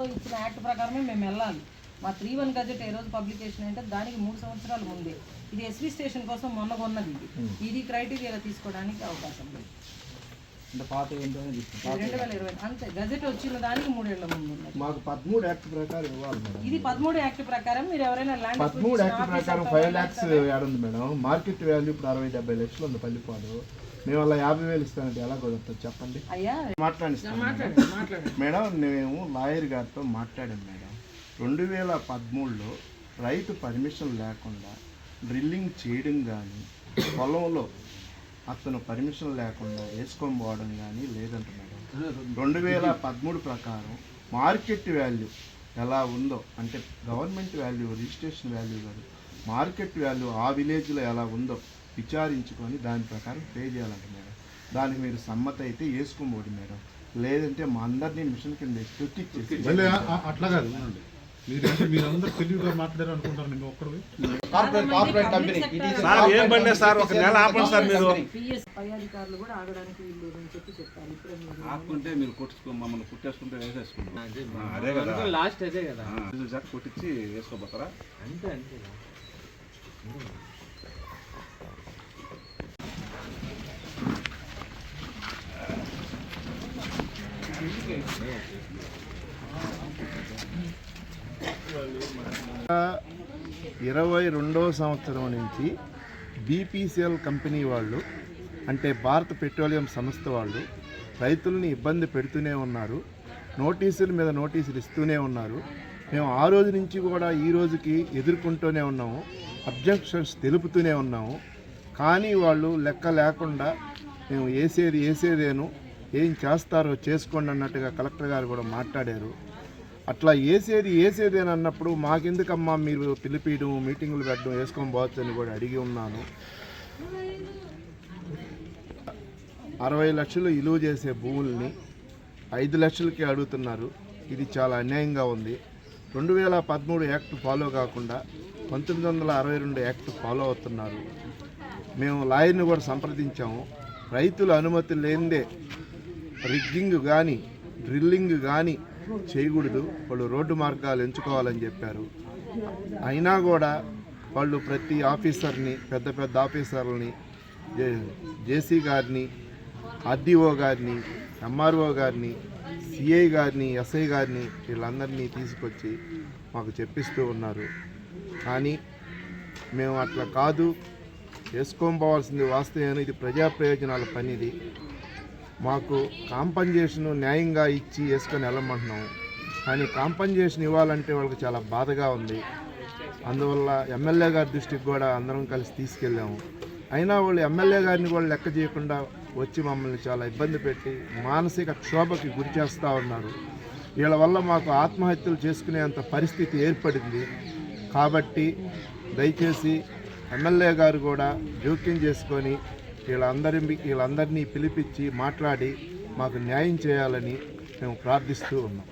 ఇచ్చిన యాక్ట్ ప్రకారమే మేము వెళ్ళాలి. మా 3-1 గజెట్ ఏ రోజు పబ్లికేషన్ అంటే దానికి 3 సంవత్సరాల ముందే. ఇది ఎస్వి స్టేషన్ కోసం మొన్న కొన్నది. ఇది క్రైటీరియాగా తీసుకోవడానికి అవకాశం లేదు. 2020 అంతే. గజెట్ వచ్చిన దానికి 3 ఏళ్ల ముందు మాకు 13 యాక్ట్ ప్రకారం ఇవ్వాలి మేడం. ఇది 13 యాక్ట్ ప్రకారం మీరు ఎవరైనా ల్యాండ్ 13 యాక్ట్ ప్రకారం 5 lakhs ఏడుంది మేడం. మార్కెట్ వాల్యూ ఇప్పుడు 60-70 లక్షలు ఉంది పల్లిపాడు. మేము అలా 50,000 ఇస్తానంటే ఎలా కుదురుతుంది చెప్పండి. మాట్లాడిస్తాను మేడం. మేము లాయర్ గారితో మాట్లాడాం మేడం. 2013లో రైతు పర్మిషన్ లేకుండా డ్రిల్లింగ్ చేయడం కానీ, పొలంలో అతను పర్మిషన్ లేకుండా వేసుకొని పోవడం కానీ లేదంట మేడం. 2013 ప్రకారం మార్కెట్ వాల్యూ ఎలా ఉందో, అంటే గవర్నమెంట్ వాల్యూ, రిజిస్ట్రేషన్ వాల్యూ కాదు, మార్కెట్ వాల్యూ ఆ విలేజ్లో ఎలా ఉందో విచారించుకొని దాని ప్రకారం పే చేయాలంట మేడం. దానికి మీరు సమ్మతి అయితే వేసుకోబోదు మేడం, లేదంటే మా అందరినీ మిషన్ కింద తొక్కిచ్చేసి. అట్లా కాదు, మీరందరూ తెలివిగా మాట్లాడారు అనుకుంటారు. నేను ఒక్కడు కార్పొరేట్ కంపెనీ ఏం బండి సార్, ఒక నెల ఆపండి సార్. మీరు పై అధికారులు కూడా ఆగడానికి వీళ్ళు అని చెప్పి చెప్పారు. ఆపుకుంటే మీరు కొట్టుకో, మమ్మల్ని కుట్టేసుకుంటే వేసేసుకుంటాం. అదే కదా లాస్ట్, అదే కదా కొట్టించి వేసుకోపోతారా? అంతే అంతే. 22వ సంవత్సరం నుంచి బీపీసీఎల్ కంపెనీ వాళ్ళు, అంటే భారత పెట్రోలియం సంస్థ వాళ్ళు రైతుల్ని ఇబ్బంది పెడుతూనే ఉన్నారు. నోటీసుల మీద నోటీసులు ఇస్తూనే ఉన్నారు. మేము ఆ రోజు నుంచి కూడా ఈ రోజుకి ఎదుర్కొంటూనే ఉన్నాము, అబ్జెక్షన్స్ తెలుపుతూనే ఉన్నాము. కానీ వాళ్ళు లెక్క లేకుండా మేము వేసేదేను, ఏం చేస్తారో చేసుకోండి అన్నట్టుగా కలెక్టర్ గారు కూడా మాట్లాడారు. అట్లా వేసేదేని అన్నప్పుడు మాకెందుకమ్మా మీరు పిలిపియడం, మీటింగులు పెట్టడం, వేసుకొని పోవచ్చు అని కూడా అడిగి ఉన్నాను. 60 లక్షలు విలువ చేసే భూముల్ని 5 లక్షలకి అడుగుతున్నారు. ఇది చాలా అన్యాయంగా ఉంది. 2013 యాక్ట్ ఫాలో కాకుండా 1962 యాక్ట్ ఫాలో అవుతున్నారు. మేము లాయర్ని కూడా సంప్రదించాము. రైతుల అనుమతి లేనిదే రిగ్గింగ్ కానీ, డ్రిల్లింగ్ కానీ చేయకూడదు, వాళ్ళు రోడ్డు మార్గాలు ఎంచుకోవాలని చెప్పారు. అయినా కూడా వాళ్ళు ప్రతి ఆఫీసర్ని, పెద్ద ఆఫీసర్లని, జేసీ గారిని, ఆర్డీఓ గారిని, ఎంఆర్ఓ గారిని, సిఐ గారిని, ఎస్ఐ గారిని, వీళ్ళందరినీ తీసుకొచ్చి మాకు చెప్పిస్తూ ఉన్నారు. కానీ మేము అట్లా కాదు, వేసుకోపోవాల్సింది వాస్తవం. ఇది ప్రజా ప్రయోజనాల పని. ఇది మాకు కాంపన్సేషన్ న్యాయంగా ఇచ్చి వేసుకొని వెళ్ళమంటున్నాం. కానీ కాంపన్సేషన్ ఇవ్వాలంటే వాళ్ళకి చాలా బాధగా ఉంది. అందువల్ల ఎమ్మెల్యే గారి దృష్టికి కూడా అందరం కలిసి తీసుకెళ్ళాము. అయినా వాళ్ళు ఎమ్మెల్యే గారిని కూడా లెక్క చేయకుండా వచ్చి మమ్మల్ని చాలా ఇబ్బంది పెట్టి మానసిక క్షోభకి గురి చేస్తూ ఉన్నారు. వీళ్ళ వల్ల మాకు ఆత్మహత్యలు చేసుకునేంత పరిస్థితి ఏర్పడింది. కాబట్టి దయచేసి ఎమ్మెల్యే గారు కూడా జోక్యం చేసుకొని వీళ్ళందరినీ పిలిపించి మాట్లాడి మాకు న్యాయం చేయాలని మేము ప్రార్థిస్తూ ఉన్నాం.